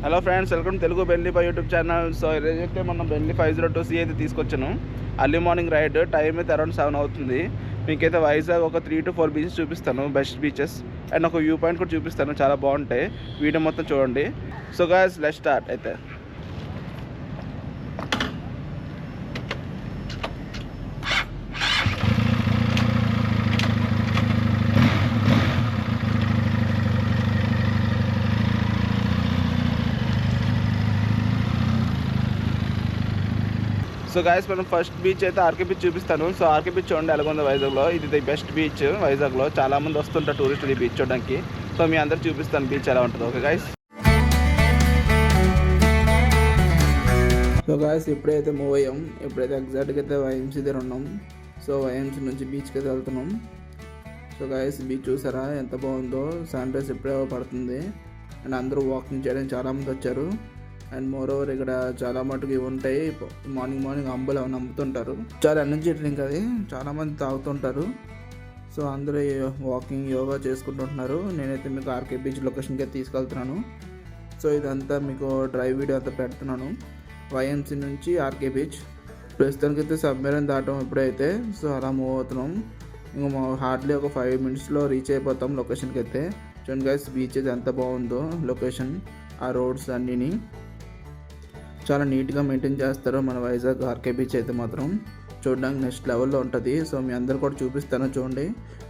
Hello friends, welcome Telugu Benelli YouTube channel. So ఈరోజైతే మనం Benelli 502C అయితే తీసుకొచ్చాను. Early morning ride. టైం అయితే అరౌండ్ 7 అవుతుంది. మీకైతే వైజాగ్ ఒక 3 to 4 బీచెస్ చూపిస్తాను, బెస్ట్ బీచెస్. అండ్ ఒక వ్యూ పాయింట్ కూడా చూపిస్తాను, చాలా బాగుంటాయి. వీడియో మొత్తం చూడండి. సో గైస్, లెట్స్ స్టార్ట్ అయితే. సో గైస్, మనం ఫస్ట్ బీచ్ అయితే ఆర్కే బీచ్ చూపిస్తాను. సో ఆర్కే బీచ్ చూడండి ఎలాగుంది వైజాగ్లో. ఇది ది బెస్ట్ బీచ్ వైజాగ్లో. చాలామంది వస్తుంటారు టూరిస్టులు ఈ బీచ్ చూడడానికి. సో మీ అందరు చూపిస్తాను బీచ్ ఎలా ఉంటుందో. Okay guys. సో గైస్, ఇప్పుడైతే మూవ్ అయ్యాం. ఇప్పుడైతే ఎగ్జాక్ట్గా అయితే వైఎంసీ దగ్గర ఉన్నాం. సో వైఎంసీ నుంచి బీచ్కి అయితే వెళ్తున్నాం. సో గైస్, బీచ్ చూసారా ఎంత బాగుందో. సన్ రైజ్ ఇప్పుడే పడుతుంది. అండ్ అందరూ వాకింగ్ చేయడానికి చాలామంది వచ్చారు. అండ్ మోర్ ఓవర్ ఇక్కడ చాలా మటుకు ఇవి ఉంటాయి. మార్నింగ్ అంబులు ఏమైనా అమ్ముతుంటారు. చాలా ఎనర్జీ డ్రింక్ అది, చాలామంది తాగుతుంటారు. సో అందరూ వాకింగ్ యోగా చేసుకుంటుంటున్నారు. నేనైతే మీకు ఆర్కే బీచ్ లొకేషన్కి తీసుకెళ్తున్నాను. సో ఇదంతా మీకు డ్రైవ్ వీడియో అంతా పెడుతున్నాను. వైఎంసీ నుంచి ఆర్కే బీచ్. ప్రస్తుతానికైతే సబ్మెరైన్ దాటాం ఇప్పుడైతే. సో అలా మూవ్ అవుతున్నాం. ఇంకా హార్డ్లీ ఒక 5 minutesలో రీచ్ అయిపోతాం లొకేషన్కి అయితే. చూడండి గైస్, బీచ్ అయితే ఎంత బాగుందో లొకేషన్. ఆ రోడ్స్ అన్నీని చాలా నీట్గా మెయింటైన్ చేస్తారు మన వైజాగ్ ఆర్కే బీచ్ అయితే మాత్రం. చూడడానికి నెక్స్ట్ లెవెల్లో ఉంటుంది. సో మీ అందరు కూడా చూపిస్తాను చూడండి.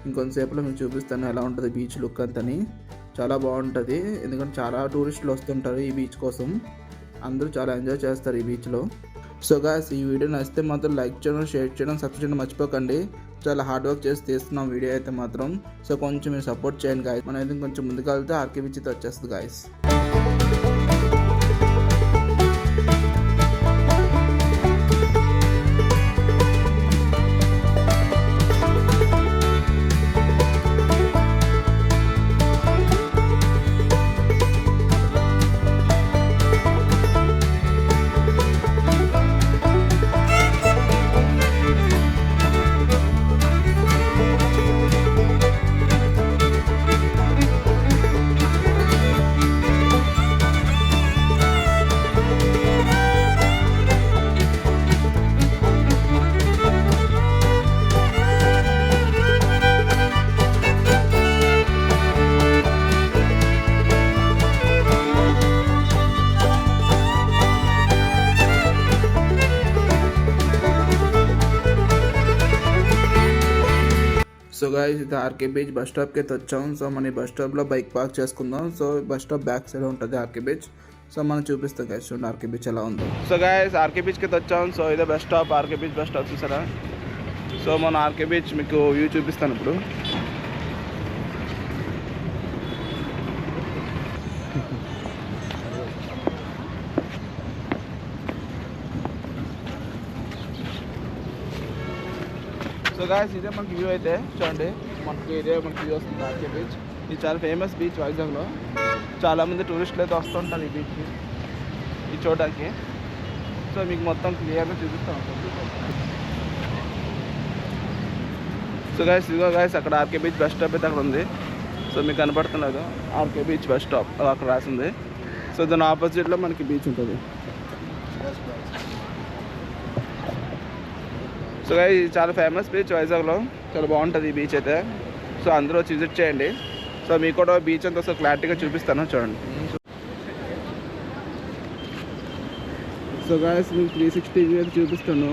ఇంకొంతసేపులో మీకు చూపిస్తాను ఎలా ఉంటుంది బీచ్ లుక్ అంతని. చాలా బాగుంటుంది, ఎందుకంటే చాలా టూరిస్టులు వస్తుంటారు ఈ బీచ్ కోసం. అందరూ చాలా ఎంజాయ్ చేస్తారు ఈ బీచ్లో. సో గాయ్స్, ఈ వీడియో నచ్చితే మాత్రం లైక్ చేయడం, షేర్ చేయడం, సబ్స్క్రైబ్ చేయడం మర్చిపోకండి. చాలా హార్డ్ వర్క్ చేసి తీస్తున్నాం వీడియో అయితే మాత్రం. సో కొంచెం మీరు సపోర్ట్ చేయండి గాయస్. మనం అయితే కొంచెం ముందుకు వెళ్తే ఆర్కే బీచ్ అయితే వచ్చేస్తుంది గాయస్. సో గాయ్స్, ఇది ఆర్కే బీచ్ బస్ స్టాప్కి అయితే వచ్చాం. సో మన బస్ స్టాప్లో బైక్ పార్క్ చేసుకుందాం. So bus stop back side ఉంటుంది ఆర్కే బీచ్. సో మనం చూపిస్తాం గాయ్స్, చూడండి ఆర్కే బీచ్ ఎలా ఉందో. సో గాయ్స్, ఆర్కే బీచ్కి అయితే వచ్చాం. సో ఇదే bus stop, RK beach bus stop చూసారా. సో మన ఆర్కే బీచ్ మీకు వ్యూ చూపిస్తాను ఇప్పుడు. సో గాయ్స్, ఇదే మనకి వ్యూ అయితే చూడండి. ఇదే మనకి వ్యూ వస్తుంది ఆర్కే బీచ్. ఇది చాలా ఫేమస్ బీచ్ వైజాగ్లో. చాలామంది టూరిస్టులు అయితే వస్తుంటారు ఈ బీచ్కి ఇది చూడడానికి. సో మీకు మొత్తం క్లియర్గా చూపిస్తాం. సో గాయ్స్, ఇదిగో గాయ్స్, అక్కడ ఆర్కే బీచ్ బస్ స్టాప్ అయితే అక్కడ ఉంది. సో మీకు కనపడుతున్నది ఆర్కే బీచ్ బస్ స్టాప్ అక్కడ రాసింది. సో దాని ఆపోజిట్లో మనకి బీచ్ ఉంటుంది. సో గాయ్స్, ఇది చాలా ఫేమస్ బీచ్ వైజాగ్లో. చాలా బాగుంటుంది ఈ బీచ్ అయితే. సో అందరూ వచ్చి విజిట్ చేయండి. సో మీకు కూడా బీచ్ అంతా ఒకసారి క్లారిటీగా చూపిస్తాను చూడండి. సో గాయ్స్, మీకు 360 వ్యూ అయితే చూపిస్తాను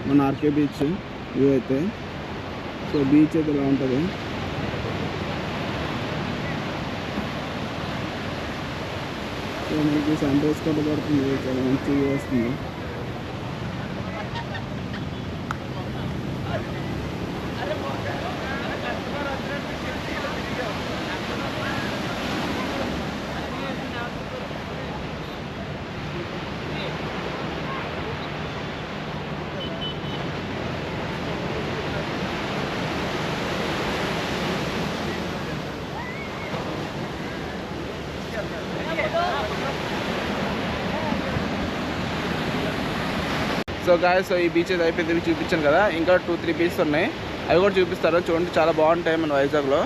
మన ఆర్కే బీచ్ వ్యూ అయితే. సో బీచ్ అయితే ఇలా ఉంటుంది. సో మనకి సన్ రైజ్ కూడా పడుతుంది, చాలా మంచి వ్యూ వస్తుంది. సో గాయ్స్, ఈ బీచెస్ అయిపోయింది చూపించాను కదా. ఇంకా 2-3 బీచెస్ ఉన్నాయి, అవి కూడా చూపిస్తారు చూడండి. చాలా బాగుంటాయి మన వైజాగ్లో.